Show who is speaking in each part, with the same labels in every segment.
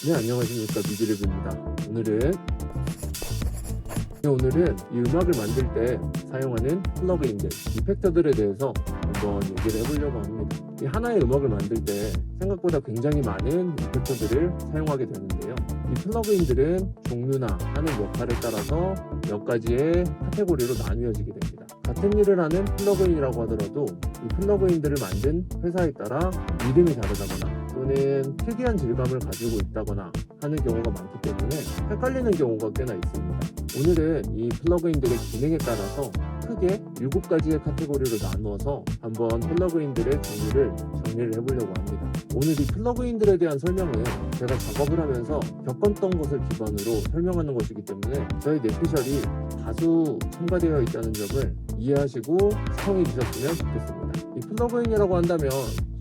Speaker 1: 네, 안녕하십니까, 뮤직리뷰입니다. 오늘은 이 음악을 만들 때 사용하는 플러그인들, 이펙터들에 대해서 한번 얘기를 해보려고 합니다. 이 하나의 음악을 만들 때 생각보다 굉장히 많은 이펙터들을 사용하게 되는데요. 이 플러그인들은 종류나 하는 역할에 따라서 몇 가지의 카테고리로 나뉘어지게 됩니다. 같은 일을 하는 플러그인이라고 하더라도 이 플러그인들을 만든 회사에 따라 이름이 다르다거나 또는 특이한 질감을 가지고 있다거나 하는 경우가 많기 때문에 헷갈리는 경우가 꽤나 있습니다. 오늘은 이 플러그인들의 기능에 따라서 크게 7가지의 카테고리로 나누어서 한번 플러그인들의 종류를 정리를 해보려고 합니다. 오늘 이 플러그인들에 대한 설명은 제가 작업을 하면서 겪었던 것을 기반으로 설명하는 것이기 때문에 저희 뇌피셜이 다수 첨가되어 있다는 점을 이해하시고 시청해 주셨으면 좋겠습니다. 이 플러그인이라고 한다면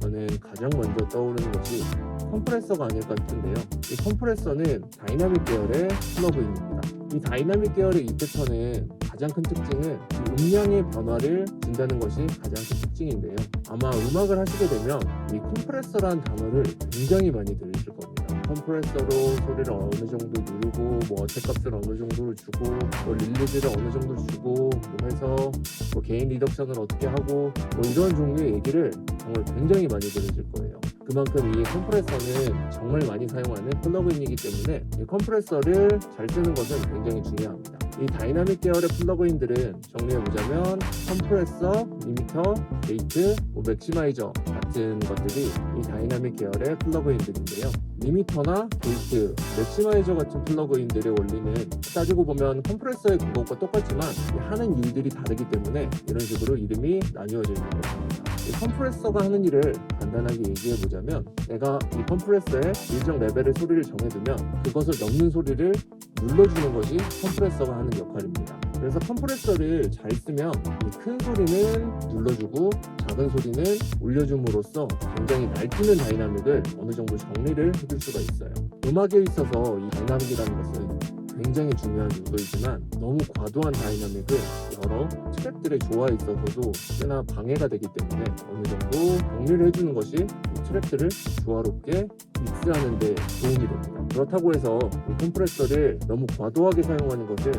Speaker 1: 저는 가장 먼저 떠오르는 것이 컴프레서가 아닐까 싶은데요. 이 컴프레서는 다이나믹 계열의 플러그인입니다. 이 다이나믹 계열의 이펙터는 가장 큰 특징은 이 음량의 변화를 준다는 것이 가장 큰 특징인데요. 아마 음악을 하시게 되면 이 컴프레서라는 단어를 굉장히 많이 들으실 겁니다. 컴프레서로 소리를 어느 정도 누르고 뭐 어택값을 어느 정도로 주고 뭐 릴리즈를 어느 정도 주고 뭐 해서 뭐 게인 리덕션을 어떻게 하고 뭐 이런 종류의 얘기를 정말 굉장히 많이 들으실 거예요. 그만큼 이 컴프레서는 정말 많이 사용하는 플러그인이기 때문에 이 컴프레서를 잘 쓰는 것은 굉장히 중요합니다. 이 다이나믹 계열의 플러그인들은 정리해보자면 컴프레서, 리미터, 게이트, 맥시마이저 같은 것들이 이 다이나믹 계열의 플러그인들인데요. 리미터나 게이트, 맥시마이저 같은 플러그인들의 원리는 따지고 보면 컴프레서의 그것과 똑같지만 하는 일들이 다르기 때문에 이런 식으로 이름이 나뉘어져 있는 것입니다. 이 컴프레서가 하는 일을 간단하게 얘기해보자면 내가 이 컴프레서의 일정 레벨의 소리를 정해두면 그것을 넘는 소리를 눌러주는 것이 컴프레서가 하는 역할입니다. 그래서 컴프레서를 잘 쓰면 이 큰 소리는 눌러주고 작은 소리는 올려줌으로써 굉장히 날뛰는 다이나믹을 어느 정도 정리를 해줄 수가 있어요. 음악에 있어서 이 다이나믹이라는 것은 굉장히 중요한 요소이지만 너무 과도한 다이나믹은 여러 트랙들의 조화에 있어서도 꽤나 방해가 되기 때문에 어느 정도 정리를 해주는 것이 이 트랙들을 조화롭게 믹스하는 데 도움이 됩니다. 그렇다고 해서 이 컴프레서를 너무 과도하게 사용하는 것은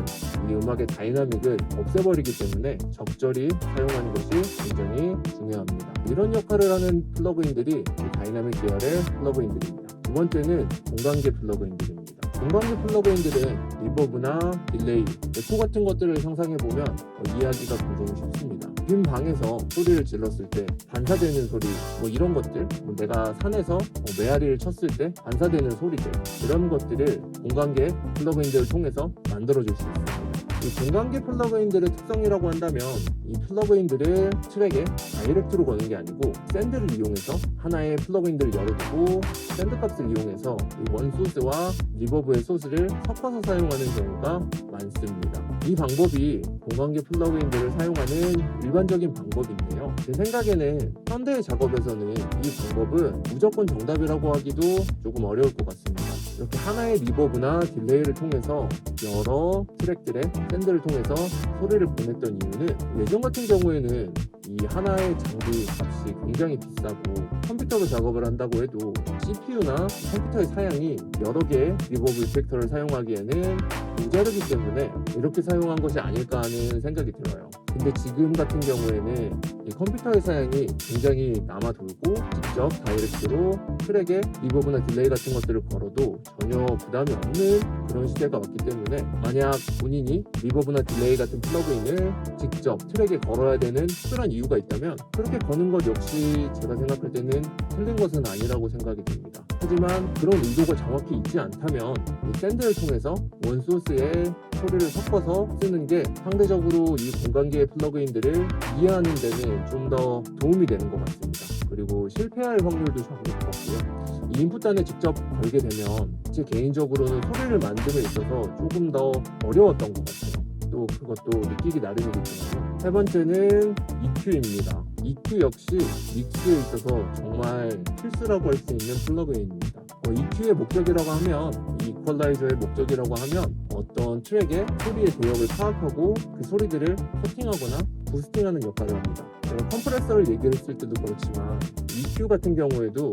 Speaker 1: 이 음악의 다이나믹을 없애버리기 때문에 적절히 사용하는 것이 굉장히 중요합니다. 이런 역할을 하는 플러그인들이 이 다이나믹 계열의 플러그인들입니다. 두 번째는 공간계 플러그인들입니다. 공간계 플러그인들은 리버브나 딜레이, 에코 같은 것들을 상상해보면 이해하기가 굉장히 쉽습니다. 빈 방에서 소리를 질렀을 때 반사되는 소리, 뭐 이런 것들, 내가 산에서 메아리를 쳤을 때 반사되는 소리들, 이런 것들을 공간계 플러그인들을 통해서 만들어줄 수 있습니다. 이 공간계 플러그인들의 특성이라고 한다면 이 플러그인들을 트랙에 다이렉트로 거는 게 아니고 샌드를 이용해서 하나의 플러그인들을 열어두고 샌드 값을 이용해서 이 원소스와 리버브의 소스를 섞어서 사용하는 경우가 많습니다. 이 방법이 공간계 플러그인들을 사용하는 일반적인 방법인데요. 제 생각에는 현대의 작업에서는 이 방법은 무조건 정답이라고 하기도 조금 어려울 것 같습니다. 이렇게 하나의 리버브나 딜레이를 통해서 여러 트랙들의 샌드를 통해서 소리를 보냈던 이유는 예전 같은 경우에는 이 하나의 장비 값이 굉장히 비싸고 컴퓨터로 작업을 한다고 해도 CPU나 컴퓨터의 사양이 여러 개의 리버브 이펙터를 사용하기에는 모자르기 때문에 이렇게 사용한 것이 아닐까 하는 생각이 들어요. 근데 지금 같은 경우에는 이 컴퓨터의 사양이 굉장히 남아돌고 직접 다이렉트로 트랙에 리버브나 딜레이 같은 것들을 걸어도 전혀 부담이 없는 그런 시대가 왔기 때문에 만약 본인이 리버브나 딜레이 같은 플러그인을 직접 트랙에 걸어야 되는 특별한 이유가 있다면 그렇게 거는 것 역시 제가 생각할 때는 틀린 것은 아니라고 생각이 듭니다. 하지만 그런 의도가 정확히 있지 않다면 이 샌드를 통해서 원소스의 소리를 섞어서 쓰는 게 상대적으로 이 공간계의 플러그인들을 이해하는 데는 좀 더 도움이 되는 것 같습니다. 그리고 실패할 확률도 적은 것 같고요. 이 인풋단에 직접 걸게 되면 제 개인적으로는 소리를 만듦에 있어서 조금 더 어려웠던 것 같아요. 또 그것도 느끼기 나름이겠지만 세 번째는 EQ입니다. EQ 역시 믹스에 있어서 정말 필수라고 할 수 있는 플러그인입니다. EQ의 목적이라고 하면 이 이퀄라이저의 목적이라고 하면 어떤 트랙의 소리의 대역을 파악하고 그 소리들을 커팅하거나 부스팅하는 역할을 합니다. 제가 컴프레서를 얘기를 했을 때도 그렇지만 EQ 같은 경우에도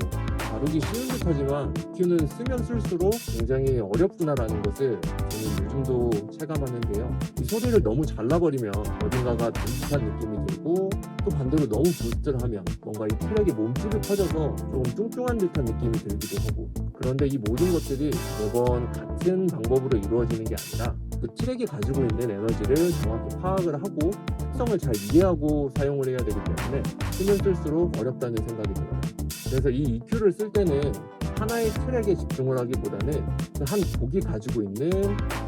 Speaker 1: 다루기 쉬운 듯하지만 EQ는 쓰면 쓸수록 굉장히 어렵구나라는 것을 저는 요즘도 체감하는데요. 이 소리를 너무 잘라버리면 어딘가가 단순한 느낌이 들고, 또 반대로 너무 부스트를 하면 뭔가 이 트랙이 몸집이 커져서 조금 뚱뚱한 듯한 느낌이 들기도 하고, 그런데 이 모든 것들이 매번 같은 방법으로 이루어지는 게 아니라 그 트랙이 가지고 있는 에너지를 정확히 파악을 하고 특성을 잘 이해하고 사용을 해야 되기 때문에 쓰면 쓸수록 어렵다는 생각이 들어요. 그래서 이 EQ를 쓸 때는 하나의 트랙에 집중을 하기보다는 그 한 곡이 가지고 있는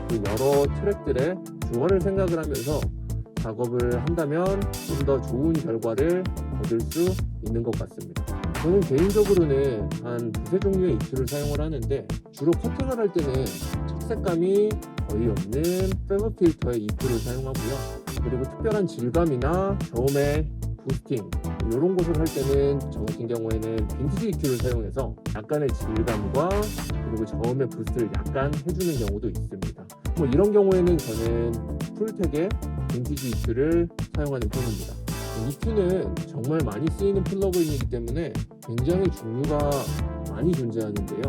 Speaker 1: 그 여러 트랙들의 조화를 생각을 하면서 작업을 한다면 좀 더 좋은 결과를 얻을 수 있는 것 같습니다. 저는 개인적으로는 한 두세 종류의 EQ를 사용을 하는데, 주로 커팅을 할 때는 착색감이 거의 없는 페버 필터의 EQ를 사용하고요. 그리고 특별한 질감이나 저음의 부스팅 이런 것을 할 때는 저 같은 경우에는 빈티지 EQ를 사용해서 약간의 질감과 그리고 저음의 부스트를 약간 해주는 경우도 있습니다. 뭐 이런 경우에는 저는 풀텍의 빈티지 EQ를 사용하는 편입니다. EQ는 정말 많이 쓰이는 플러그인이기 때문에 굉장히 종류가 많이 존재하는데요.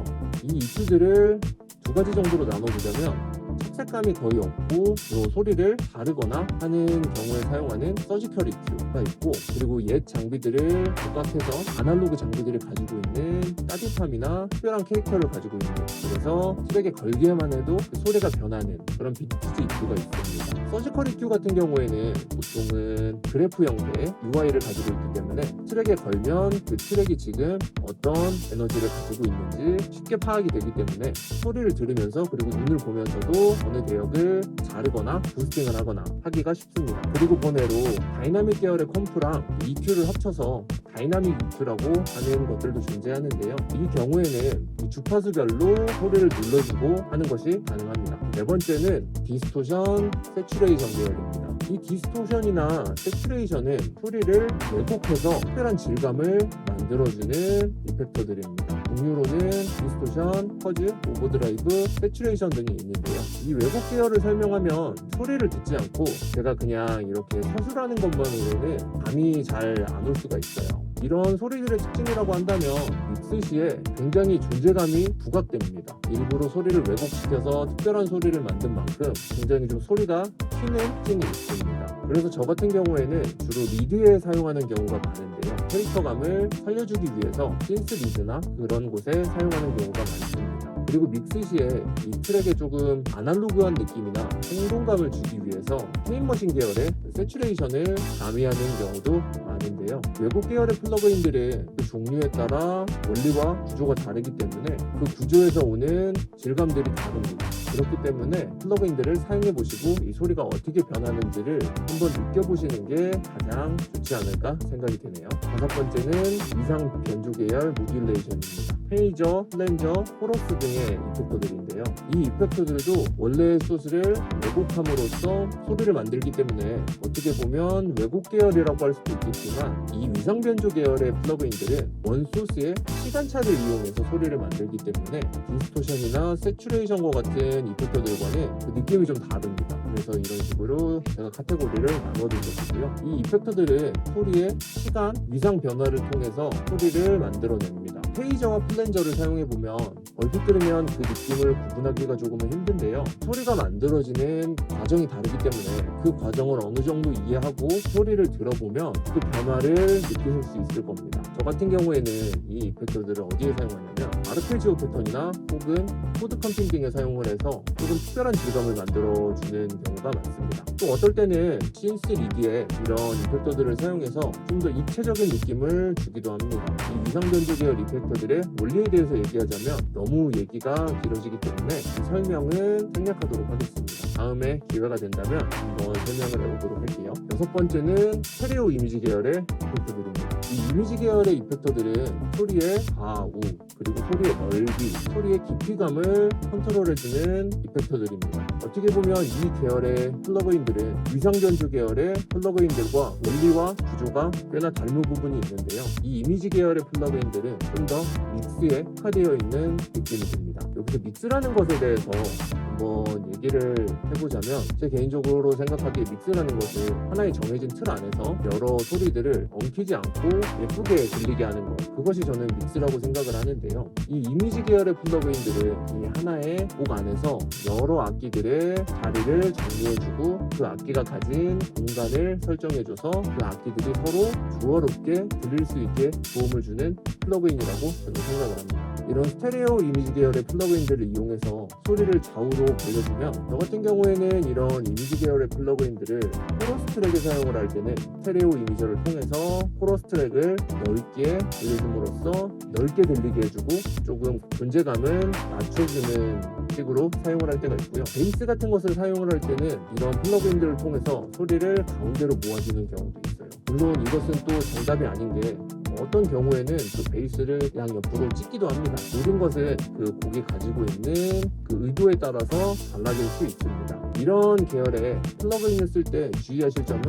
Speaker 1: 이 EQ들을 두 가지 정도로 나눠보자면, 착색감이 거의 없고 또 소리를 다르거나 하는 경우에 사용하는 서지컬 EQ가 있고, 그리고 옛 장비들을 복각해서 아날로그 장비들이 가지고 있는 따뜻함이나 특별한 캐릭터를 가지고 있는, 그래서 트랙에 걸기에만 해도 그 소리가 변하는 그런 빈티지 EQ가 있습니다. 서지컬 EQ 같은 경우에는 보통은 그래프 형태의 UI를 가지고 있기 때문에 트랙에 걸면 그 트랙이 지금 어떤 에너지를 가지고 있는지 쉽게 파악이 되기 때문에 소리를 들으면서 그리고 눈을 보면서도 어느 대역을 자르거나 부스팅을 하거나 하기가 쉽습니다. 그리고 번외로 다이나믹 계열의 컴프랑 EQ를 합쳐서 다이나믹 EQ라고 하는 것들도 존재하는데요. 이 경우에는 이 주파수별로 소리를 눌러주고 하는 것이 가능합니다. 네 번째는 디스토션, 세츄레이션 계열입니다. 이 디스토션이나 세츄레이션은 소리를 왜곡해서 특별한 질감을 만들어주는 이펙터들입니다. 종류로는 디스토션, 퍼즈, 오버드라이브, 세츄레이션 등이 있는데요. 이 왜곡 계열을 설명하면 소리를 듣지 않고 제가 그냥 이렇게 서술하는 것만으로는 감이 잘 안 올 수가 있어요. 이런 소리들의 특징이라고 한다면 믹스 시에 굉장히 존재감이 부각됩니다. 일부러 소리를 왜곡시켜서 특별한 소리를 만든 만큼 굉장히 좀 소리가 튀는 특징이 있습니다. 그래서 저 같은 경우에는 주로 리드에 사용하는 경우가 많은데요. 캐릭터감을 살려주기 위해서 신스 리드나 그런 곳에 사용하는 경우가 많습니다. 그리고 믹스 시에 이 트랙에 조금 아날로그한 느낌이나 생동감을 주기 위해서 트윈머신 계열의 세츄레이션을 가미하는 경우도 많은데요. 외국 계열의 플러그인들은 그 종류에 따라 원리와 구조가 다르기 때문에 그 구조에서 오는 질감들이 다릅니다. 그렇기 때문에 플러그인들을 사용해 보시고 이 소리가 어떻게 변하는지를 한번 느껴보시는 게 가장 좋지 않을까 생각이 드네요. 다섯 번째는 위상 변조 계열 모듈레이션입니다. 페이저, 플랜저, 코러스 등의 이펙터들인데요. 이 이펙터들도 원래의 소스를 왜곡함으로써 소리를 만들기 때문에 어떻게 보면 왜곡 계열이라고 할 수도 있겠지만, 이 위상 변조 계열의 플러그인들은 원 소스의 시간차를 이용해서 소리를 만들기 때문에 디스토션이나 세츄레이션과 같은 이펙터들과는 그 느낌이 좀 다릅니다. 그래서 이런 식으로 제가 카테고리를 나눠둔 것이고요. 이 이펙터들은 소리의 시간, 위상 변화를 통해서 소리를 만들어냅니다. 페이저와 플랜저를 사용해보면 얼핏 들으면 그 느낌을 구분하기가 조금은 힘든데요. 소리가 만들어지는 과정이 다르기 때문에 그 과정을 어느 정도 이해하고 소리를 들어보면 그 변화를 느끼실 수 있을 겁니다. 저 같은 경우에는 이 이펙터들을 어디에 사용하냐면 아르페지오 패턴이나 혹은 코드 컴핑 등에 사용을 해서 조금 특별한 질감을 만들어주는 경우가 많습니다. 또 어떨 때는 신스 리드에 이런 이펙터들을 사용해서 좀 더 입체적인 느낌을 주기도 합니다. 이 위상 변조 계열 이펙터들의 원리에 대해서 얘기하자면 너무 얘기가 길어지기 때문에 설명은 생략하도록 하겠습니다. 다음에 기회가 된다면 한번 설명을 해보도록 할게요. 여섯 번째는 스테레오 이미지 계열의 이펙터들입니다. 이 이미지 계열의 이펙터들은 소리의 과, 우, 그리고 소리의 넓이, 소리의 깊이감을 컨트롤해주는 이펙터들입니다. 어떻게 보면 이 계열의 플러그인들은 위상 변조 계열의 플러그인들과 원리와 구조가 꽤나 닮은 부분이 있는데요. 이 이미지 계열의 플러그인들은 좀 더 믹스에 특화되어 있는 느낌이 듭니다. 여기서 믹스라는 것에 대해서 한번 얘기를 해보자면, 제 개인적으로 생각하기에 믹스라는 것은 하나의 정해진 틀 안에서 여러 소리들을 엉키지 않고 예쁘게 들리게 하는 것, 그것이 저는 믹스라고 생각을 하는데요. 이 이미지 계열의 플러그인들은 이 하나의 곡 안에서 여러 악기들의 자리를 정리해주고 그 악기가 가진 공간을 설정해줘서 그 악기들이 서로 조화롭게 들릴 수 있게 도움을 주는 플러그인이라고 저는 생각을 합니다. 이런 스테레오 이미지 계열의 플러그인들을 이용해서 소리를 좌우로 벌려주면, 저 같은 경우에는 이런 이미지 계열의 플러그인들을 코러스 트랙에 사용을 할 때는 스테레오 이미저를 통해서 코러스 트랙을 넓게 들려줌으로써 넓게 들리게 해주고 조금 존재감을 낮춰주는 식으로 사용을 할 때가 있고요. 베이스 같은 것을 사용을 할 때는 이런 플러그인들을 통해서 소리를 가운데로 모아주는 경우도 있어요. 물론 이것은 또 정답이 아닌 게, 어떤 경우에는 그 베이스를 양옆으로 찍기도 합니다. 모든 것은 그 곡이 가지고 있는 그 의도에 따라서 달라질 수 있습니다. 이런 계열의 플러그인을 쓸 때 주의하실 점은,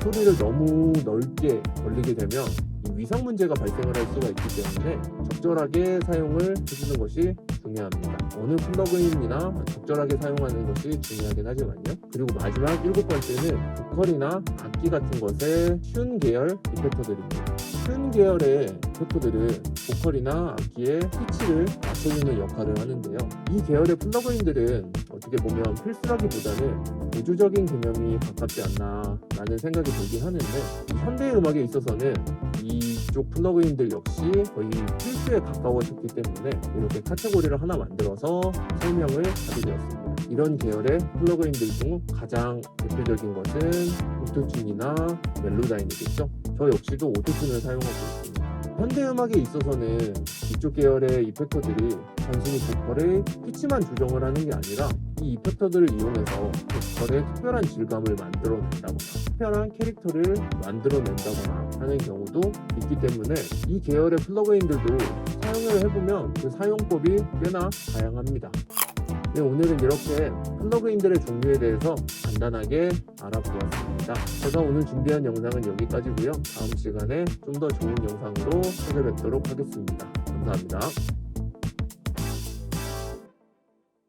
Speaker 1: 소리를 너무 넓게 벌리게 되면 이 위상 문제가 발생을 할 수가 있기 때문에 적절하게 사용을 해주는 것이 중요합니다. 어느 플러그인이나 적절하게 사용하는 것이 중요하긴 하지만요. 그리고 마지막 7번째는 보컬이나 악기 같은 것의 튠 계열 이펙터들입니다. 튠 계열의 이펙터들은 보컬이나 악기의 피치를 맞춰주는 역할을 하는데요. 이 계열의 플러그인들은 어떻게 보면 필수라기보다는 우주적인 개념이 가깝지 않나 라는 생각이 들긴 하는데, 현대 음악에 있어서는 이쪽 플러그인들 역시 거의 필수에 가까워졌기 때문에 이렇게 카테고리를 하나 만들어서 설명을 하게 되었습니다. 이런 계열의 플러그인들 중 가장 대표적인 것은 오토튠이나 멜로다인이겠죠. 저 역시도 오토튠을 사용하고 있습니다. 현대 음악에 있어서는 이쪽 계열의 이펙터들이 단순히 보컬의 피치만 조정을 하는 게 아니라 이 이펙터들을 이용해서 보컬의 특별한 질감을 만들어낸다거나 특별한 캐릭터를 만들어낸다거나 하는 경우도 있기 때문에 이 계열의 플러그인들도 사용을 해보면 그 사용법이 꽤나 다양합니다. 네, 오늘은 이렇게 플러그인들의 종류에 대해서 간단하게 알아보았습니다. 제가 오늘 준비한 영상은 여기까지고요. 다음 시간에 좀 더 좋은 영상으로 찾아뵙도록 하겠습니다. 감사합니다.